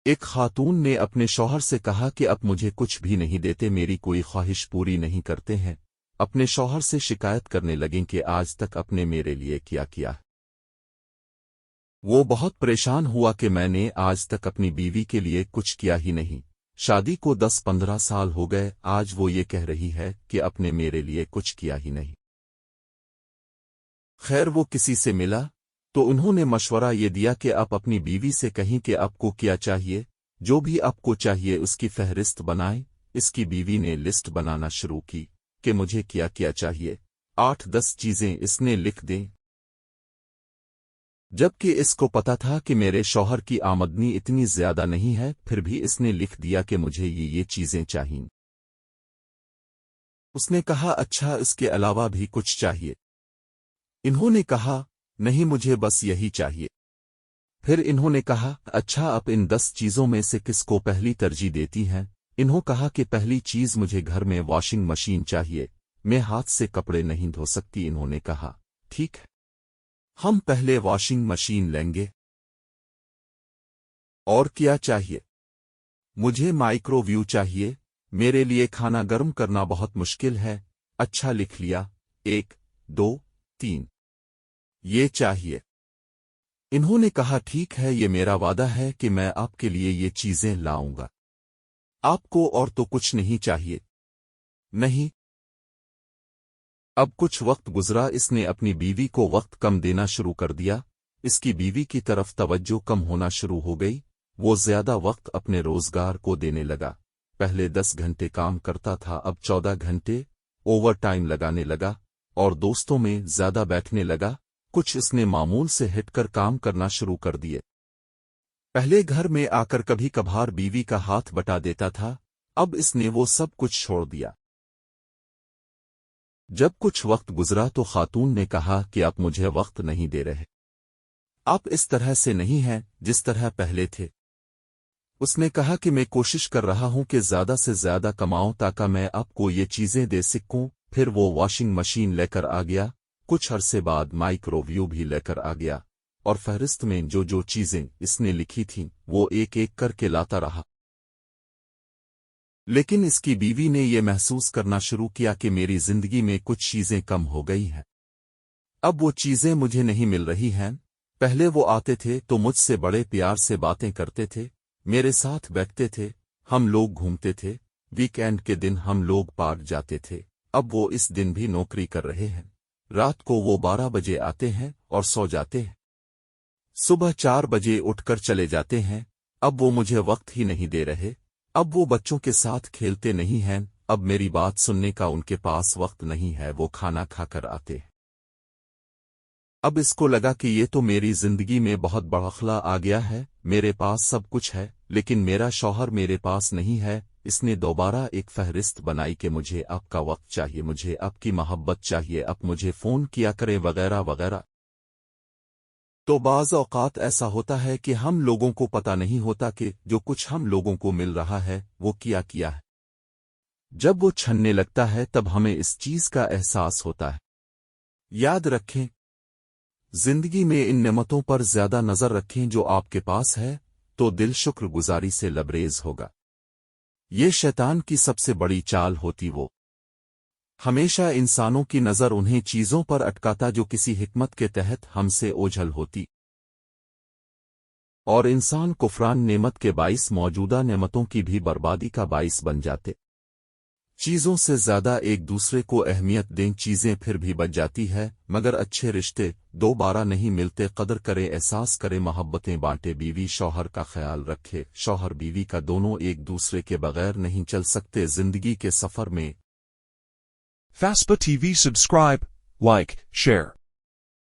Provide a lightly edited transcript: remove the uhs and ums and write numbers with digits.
ایک خاتون نے اپنے شوہر سے کہا کہ اب مجھے کچھ بھی نہیں دیتے، میری کوئی خواہش پوری نہیں کرتے ہیں۔ اپنے شوہر سے شکایت کرنے لگیں کہ آج تک اپنے میرے لیے کیا کیا۔ وہ بہت پریشان ہوا کہ میں نے آج تک اپنی بیوی کے لیے کچھ کیا ہی نہیں۔ شادی کو 10-15 سال ہو گئے، آج وہ یہ کہہ رہی ہے کہ اپنے میرے لیے کچھ کیا ہی نہیں۔ خیر وہ کسی سے ملا تو انہوں نے مشورہ یہ دیا کہ آپ اپنی بیوی سے کہیں کہ آپ کو کیا چاہیے، جو بھی آپ کو چاہیے اس کی فہرست بنائیں۔ اس کی بیوی نے لسٹ بنانا شروع کی کہ مجھے کیا کیا چاہیے، 8-10 چیزیں اس نے لکھ دیں۔ جبکہ اس کو پتا تھا کہ میرے شوہر کی آمدنی اتنی زیادہ نہیں ہے، پھر بھی اس نے لکھ دیا کہ مجھے یہ چیزیں چاہئیں۔ اس نے کہا اچھا اس کے علاوہ بھی کچھ چاہیے؟ انہوں نے کہا نہیں مجھے بس یہی چاہیے۔ پھر انہوں نے کہا اچھا آپ ان 10 چیزوں میں سے کس کو پہلی ترجیح دیتی ہیں؟ انہوں کہا کہ پہلی چیز مجھے گھر میں واشنگ مشین چاہیے، میں ہاتھ سے کپڑے نہیں دھو سکتی۔ انہوں نے کہا ٹھیک ہے، ہم پہلے واشنگ مشین لیں گے۔ اور کیا چاہیے؟ مجھے مائکرو ویو چاہیے، میرے لیے کھانا گرم کرنا بہت مشکل ہے۔ اچھا لکھ لیا، 1 2 3 یہ چاہیے۔ انہوں نے کہا ٹھیک ہے، یہ میرا وعدہ ہے کہ میں آپ کے لیے یہ چیزیں لاؤں گا۔ آپ کو اور تو کچھ نہیں چاہیے؟ نہیں۔ اب کچھ وقت گزرا، اس نے اپنی بیوی کو وقت کم دینا شروع کر دیا۔ اس کی بیوی کی طرف توجہ کم ہونا شروع ہو گئی، وہ زیادہ وقت اپنے روزگار کو دینے لگا۔ پہلے 10 گھنٹے کام کرتا تھا، اب 14 گھنٹے اوور ٹائم لگانے لگا اور دوستوں میں زیادہ بیٹھنے لگا۔ کچھ اس نے معمول سے ہٹ کر کام کرنا شروع کر دیے۔ پہلے گھر میں آ کر کبھی کبھار بیوی کا ہاتھ بٹا دیتا تھا، اب اس نے وہ سب کچھ چھوڑ دیا۔ جب کچھ وقت گزرا تو خاتون نے کہا کہ آپ مجھے وقت نہیں دے رہے، آپ اس طرح سے نہیں ہیں جس طرح پہلے تھے۔ اس نے کہا کہ میں کوشش کر رہا ہوں کہ زیادہ سے زیادہ کماؤں تاکہ میں آپ کو یہ چیزیں دے سکوں۔ پھر وہ واشنگ مشین لے کر آ گیا، کچھ عرصے بعد مائکرو ویو بھی لے کر آ گیا، اور فہرست میں جو چیزیں اس نے لکھی تھیں وہ ایک ایک کر کے لاتا رہا۔ لیکن اس کی بیوی نے یہ محسوس کرنا شروع کیا کہ میری زندگی میں کچھ چیزیں کم ہو گئی ہیں، اب وہ چیزیں مجھے نہیں مل رہی ہیں۔ پہلے وہ آتے تھے تو مجھ سے بڑے پیار سے باتیں کرتے تھے، میرے ساتھ بیٹھتے تھے، ہم لوگ گھومتے تھے، ویک اینڈ کے دن ہم لوگ پارک جاتے تھے۔ اب وہ اس دن بھی نوکری کر رہے ہیں، رات کو وہ 12 بجے آتے ہیں اور سو جاتے ہیں، صبح 4 بجے اٹھ کر چلے جاتے ہیں۔ اب وہ مجھے وقت ہی نہیں دے رہے، اب وہ بچوں کے ساتھ کھیلتے نہیں ہیں، اب میری بات سننے کا ان کے پاس وقت نہیں ہے، وہ کھانا کھا کر آتے ہیں۔ اب اس کو لگا کہ یہ تو میری زندگی میں بہت بڑا خلا آ گیا ہے، میرے پاس سب کچھ ہے لیکن میرا شوہر میرے پاس نہیں ہے۔ اس نے دوبارہ ایک فہرست بنائی کہ مجھے آپ کا وقت چاہیے، مجھے آپ کی محبت چاہیے، آپ مجھے فون کیا کریں وغیرہ وغیرہ۔ تو بعض اوقات ایسا ہوتا ہے کہ ہم لوگوں کو پتہ نہیں ہوتا کہ جو کچھ ہم لوگوں کو مل رہا ہے وہ کیا ہے۔ جب وہ چھننے لگتا ہے تب ہمیں اس چیز کا احساس ہوتا ہے۔ یاد رکھیں، زندگی میں ان نعمتوں پر زیادہ نظر رکھیں جو آپ کے پاس ہے، تو دل شکر گزاری سے لبریز ہوگا۔ یہ شیطان کی سب سے بڑی چال ہوتی، وہ ہمیشہ انسانوں کی نظر انہیں چیزوں پر اٹکاتا جو کسی حکمت کے تحت ہم سے اوجھل ہوتی، اور انسان کفران نعمت کے باعث موجودہ نعمتوں کی بھی بربادی کا باعث بن جاتے۔ چیزوں سے زیادہ ایک دوسرے کو اہمیت دیں، چیزیں پھر بھی بچ جاتی ہے، مگر اچھے رشتے دوبارہ نہیں ملتے۔ قدر کرے، احساس کرے، محبتیں بانٹے، بیوی شوہر کا خیال رکھے، شوہر بیوی کا، دونوں ایک دوسرے کے بغیر نہیں چل سکتے زندگی کے سفر میں۔ FASPA TV subscribe, like, share.